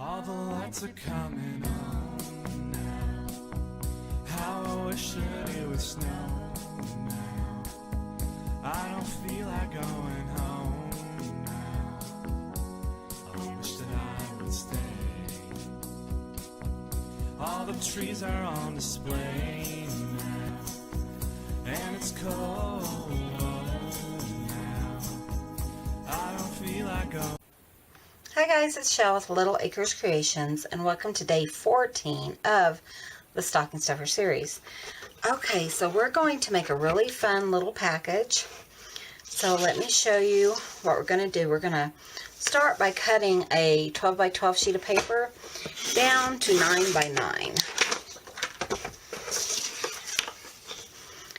All the lights are coming on now. How I wish that it would snow now. I don't feel like going home now. I wish that I would stay. All the trees are on display now, and it's cold now. I don't feel like going. Hi guys, it's Shell with Little Acres Creations, and welcome to day 14 of the Stocking Stuffer series. Okay, so we're going to make a really fun little package. So let me show you what we're going to do. We're going to start by cutting a 12 by 12 sheet of paper down to 9 by 9.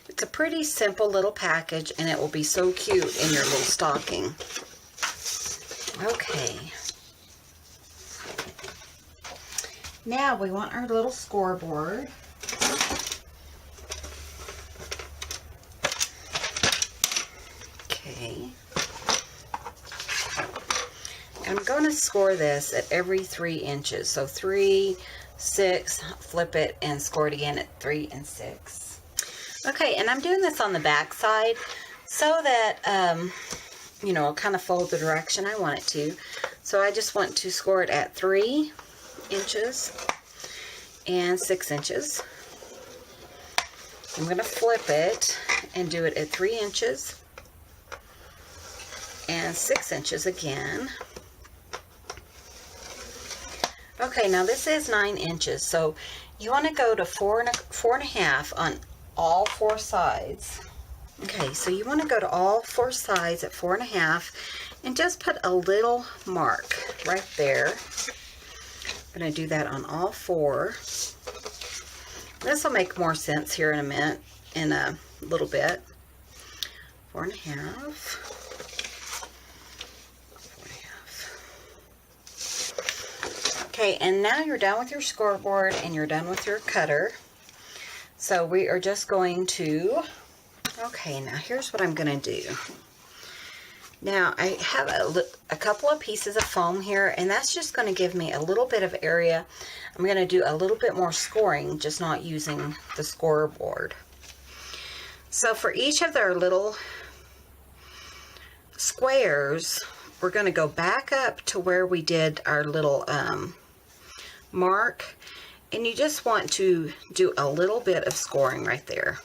It's a pretty simple little package, and it will be so cute in your little stocking. Okay. Now we want our little scoreboard. Okay. I'm going to score this at every 3 inches. So 3, 6, flip it and score it again at 3 and 6. Okay, and I'm doing this on the back side so that, you know, I'll kind of fold the direction I want it to. So I just want to score it at 3 inches and 6 inches. I'm going to flip it and do it at 3 inches and 6 inches again. Okay, now this is 9 inches, so you want to go to 4.5 on all 4 sides. Okay, so you want to go to all 4 sides at 4.5 and just put a little mark right there. I'm going to do that on all 4. This will make more sense here in a little bit. 4.5. 4.5. Okay, and now you're done with your scoreboard and you're done with your cutter. So we are just going to, okay, now here's what I'm going to do. Now I have a couple of pieces of foam here, and that's just going to give me a little bit of area. I'm going to do a little bit more scoring, just not using the scoreboard. So for each of their little squares, we're going to go back up to where we did our little mark, and you just want to do a little bit of scoring right there.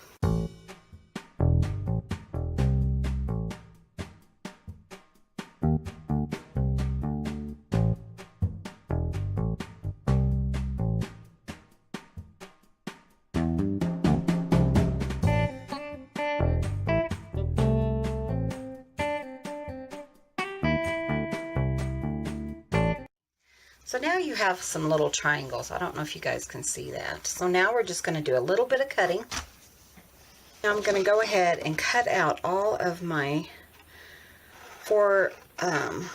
So now you have some little triangles. I don't know if you guys can see that. So now we're just going to do a little bit of cutting. Now I'm going to go ahead and cut out all of my 4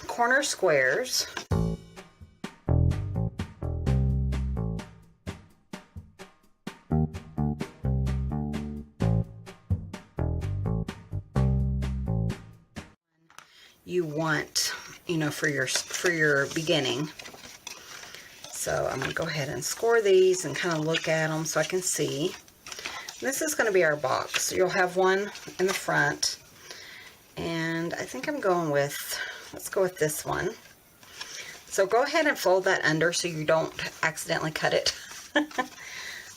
corner squares. You want, you know, for your beginning. So I'm going to go ahead and score these and kind of look at them so I can see. This is going to be our box. You'll have one in the front. And I think I'm going with, let's go with this one. So go ahead and fold that under so you don't accidentally cut it.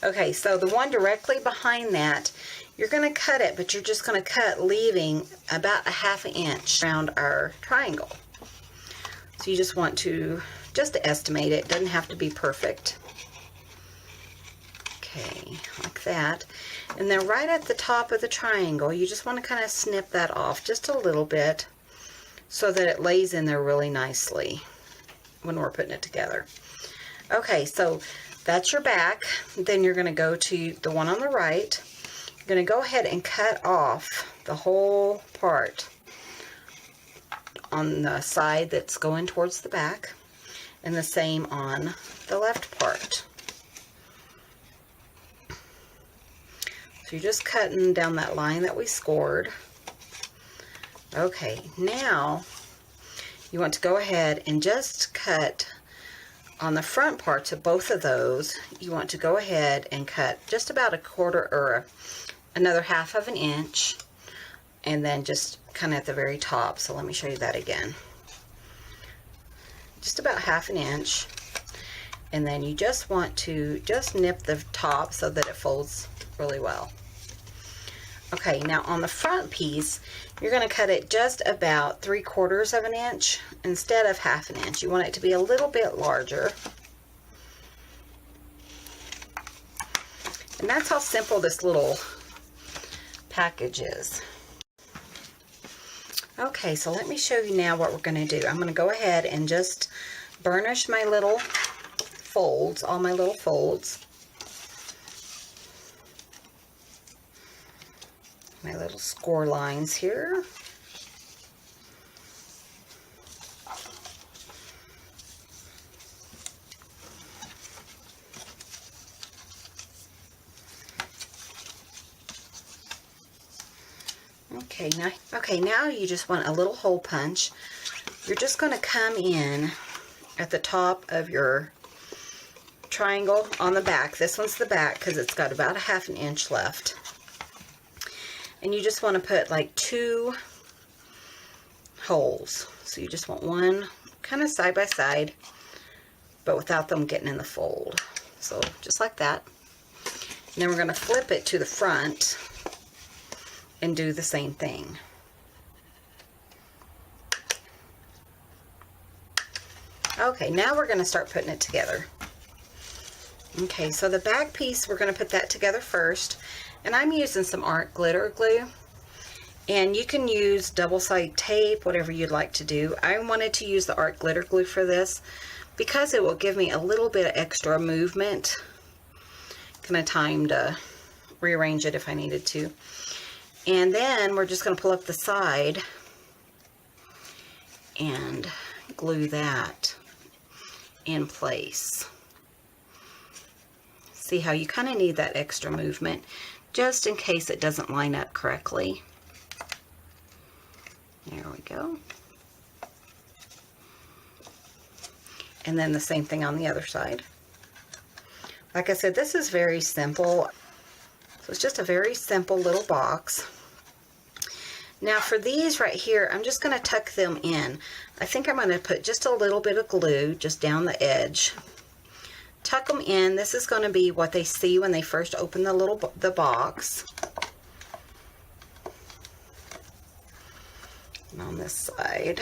Okay, so the one directly behind that, you're going to cut it, but you're just going to cut leaving about a 1/2 inch around our triangle. So you just want to estimate it. It doesn't have to be perfect. Okay, like that. And then right at the top of the triangle, you just want to kind of snip that off just a little bit so that it lays in there really nicely when we're putting it together. Okay, so that's your back. Then you're going to go to the one on the right. You're going to go ahead and cut off the whole part on the side that's going towards the back, and the same on the left part. So you're just cutting down that line that we scored. Okay, now you want to go ahead and just cut on the front parts of both of those, you want to go ahead and cut just about a quarter or another 1/2 of an inch, and then just kind of at the very top. So let me show you that again. Just about 1/2 an inch, and then you just want to just nip the top so that it folds really well. Okay, now on the front piece, you're going to cut it just about 3/4 of an inch instead of 1/2 an inch. You want it to be a little bit larger. And that's how simple this little package is. Okay, so let me show you now what we're going to do. I'm going to go ahead and just burnish my little folds, all my little folds. My little score lines here. Okay, now you just want a little hole punch. You're just going to come in at the top of your triangle on the back. This one's the back because it's got about 1/2 an inch left. And you just want to put like 2 holes. So you just want one kind of side by side, but without them getting in the fold. So just like that. And then we're going to flip it to the front and do the same thing. Okay, now we're going to start putting it together. Okay, so the back piece, we're going to put that together first. And I'm using some art glitter glue. And you can use double-sided tape, whatever you'd like to do. I wanted to use the art glitter glue for this because it will give me a little bit of extra movement. Kind of time to rearrange it if I needed to. And then we're just going to pull up the side and glue that in place. See how you kind of need that extra movement just in case it doesn't line up correctly. There we go. And then the same thing on the other side. Like I said, this is very simple. So it's just a very simple little box. Now for these right here, I'm just going to tuck them in. I think I'm going to put just a little bit of glue just down the edge. Tuck them in. This is going to be what they see when they first open the box. And on this side.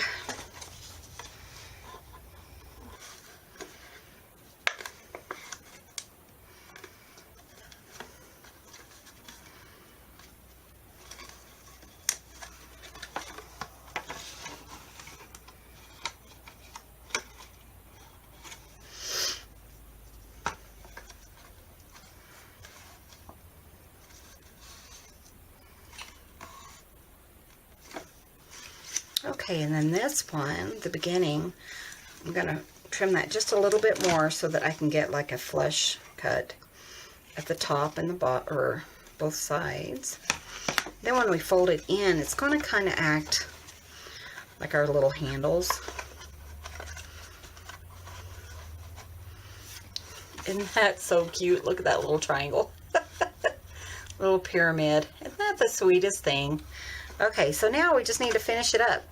Okay, and then this one, the beginning, I'm going to trim that just a little bit more so that I can get like a flush cut at the top and the bottom, or both sides. Then when we fold it in, it's going to kind of act like our little handles. Isn't that so cute? Look at that little triangle. Little pyramid. Isn't that the sweetest thing? Okay, so now we just need to finish it up.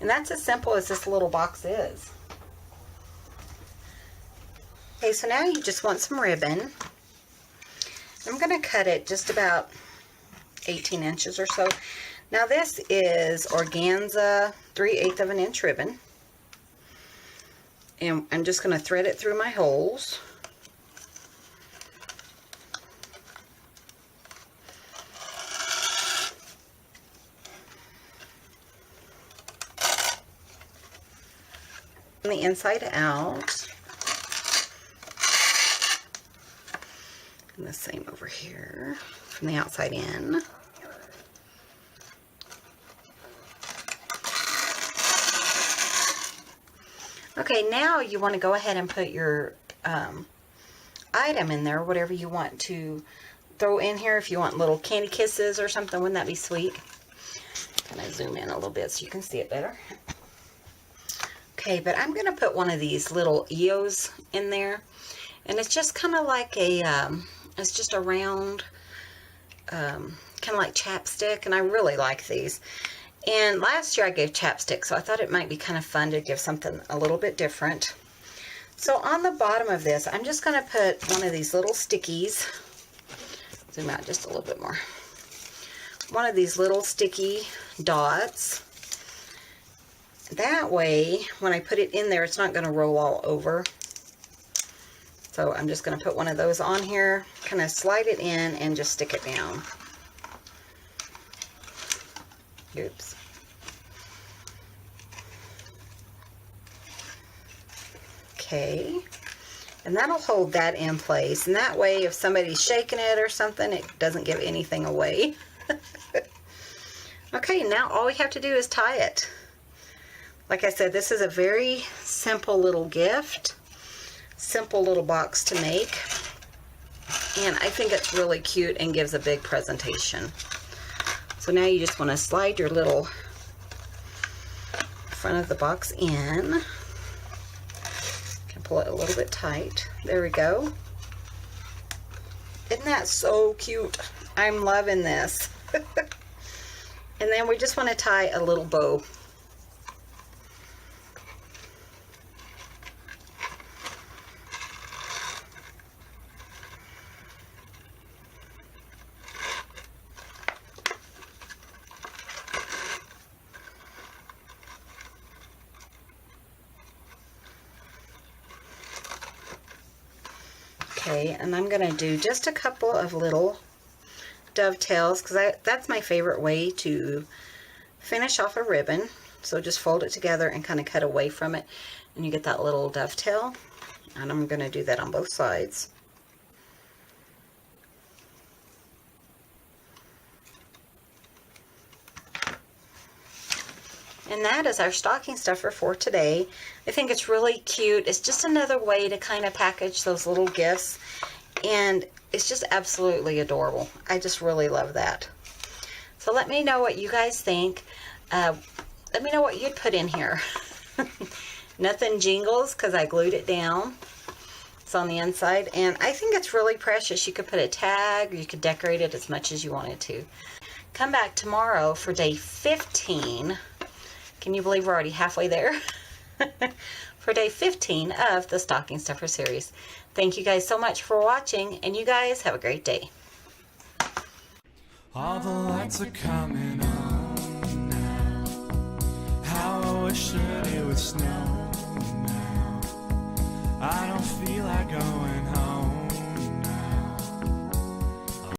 And that's as simple as this little box is. Okay, so now you just want some ribbon. I'm going to cut it just about 18 inches or so. Now this is organza 3/8 of an inch ribbon. And I'm just going to thread it through my holes. From the inside out. And the same over here. From the outside in. Okay, now you want to go ahead and put your item in there, whatever you want to throw in here. If you want little candy kisses or something, wouldn't that be sweet? Can I zoom in a little bit so you can see it better? Okay, but I'm going to put one of these little EOs in there. And it's just kind of like a, it's just a round, kind of like chapstick. And I really like these. And last year I gave chapstick, so I thought it might be kind of fun to give something a little bit different. So on the bottom of this, I'm just going to put one of these little stickies. Zoom out just a little bit more. One of these little sticky dots. That way, when I put it in there, it's not going to roll all over. So I'm just going to put one of those on here, kind of slide it in, and just stick it down. Oops. Okay. And that'll hold that in place. And that way, if somebody's shaking it or something, it doesn't give anything away. Okay, now all we have to do is tie it. Like I said, this is a very simple little gift. Simple little box to make. And I think it's really cute and gives a big presentation. So now you just want to slide your little front of the box in. Can pull it a little bit tight. There we go. Isn't that so cute? I'm loving this. And then we just want to tie a little bow. Okay, and I'm going to do just a couple of little dovetails because that's my favorite way to finish off a ribbon. So just fold it together and kind of cut away from it, and you get that little dovetail. And I'm going to do that on both sides. And that is our stocking stuffer for today. I think it's really cute. It's just another way to kind of package those little gifts. And it's just absolutely adorable. I just really love that. So let me know what you guys think. Let me know what you'd put in here. Nothing jingles because I glued it down. It's on the inside. And I think it's really precious. You could put a tag, or you could decorate it as much as you wanted to. Come back tomorrow for day 15. Can you believe we're already halfway there? For day 15 of the Stocking Stuffer series. Thank you guys so much for watching, and you guys have a great day. All the lights are coming on now. How I wish that it would snow now. I don't